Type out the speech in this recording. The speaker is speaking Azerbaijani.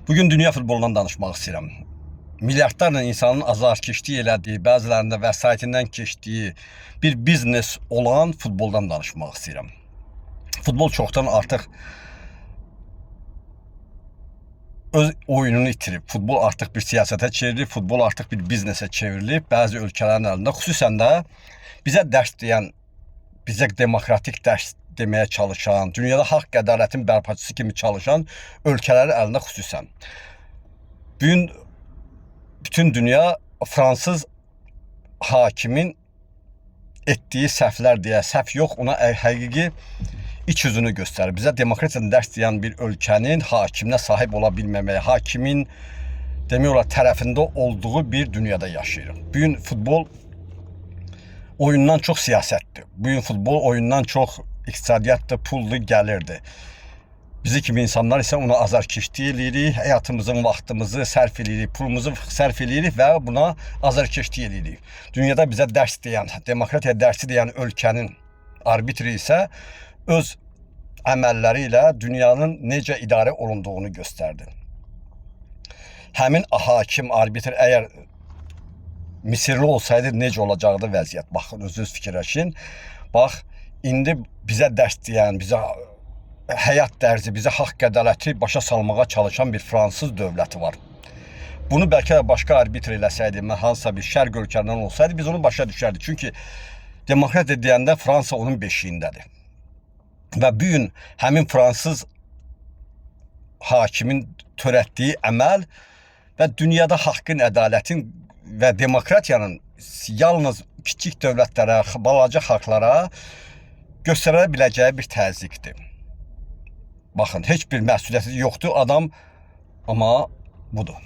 Bugün dünya futbolundan danışmaq istəyirəm. Milyardlarla insanın azarkeşliyi elədiyi, bəzilərində vəsaitindən keçdiyi bir biznes olan futboldan danışmaq istəyirəm. Futbol çoxdan artıq öz oyununu itirib. Futbol artıq bir siyasətə çevrilib, futbol artıq bir biznesə çevrilib. Bəzi ölkələrin əlində, xüsusən də bizə dərs deyən, bizə demokratik dərs deməyə çalışan, dünyada haqq ədalətin bərpaçısı kimi çalışan ölkələrin əlində xüsusən. Bugün bütün dünya Fransız hakimin etdiyi səhvlər deyə, səhv yox, ona həqiqi iç yüzünü göstərir. Bizə demokratiyadan dərs deyən bir ölkənin hakiminə sahib ola bilməməyi, hakimin demək olar tərəfində olduğu bir dünyada yaşayırıq. Bugün futbol oyundan çox siyasətdir. Bugün futbol oyundan çox iqtisadiyyatdır, puldur, gəlirdir. Bizi kimi insanlar isə ona azarkeşlik eləyirik, həyatımızın vaxtımızı sərf eləyirik, pulumuzu sərf eləyirik və buna azarkeşlik eləyirik. Dünyada bizə dərs deyən, demokratiya dərsi deyən ölkənin arbitri isə öz əməlləri ilə dünyanın necə idarə olunduğunu göstərdi. Həmin hakim, arbitr əgər Misirli olsaydı necə olacaqdı vəziyyət? Baxın, özünüz fikirləşin. Bax, indi bizə dərs deyən, bizə həyat dərzi, bizə haqq ədaləti başa salmağa çalışan bir fransız dövləti var. Bunu bəlkə də başqa arbitr eləsəydi, hansısa bir şərq ölkələrindən olsaydı, biz onu başa düşərdik. Çünki demokratiya deyəndə Fransa onun beşiyindədir. Və bu gün həmin fransız hakimin törətdiyi əməl və dünyada haqqın, ədalətin və demokratiyanın yalnız kiçik dövlətlərə, balaca xalqlara göstərə biləcəyi bir təzyiqdir. Baxın, heç bir məsuliyyəti yoxdur adam, amma budur.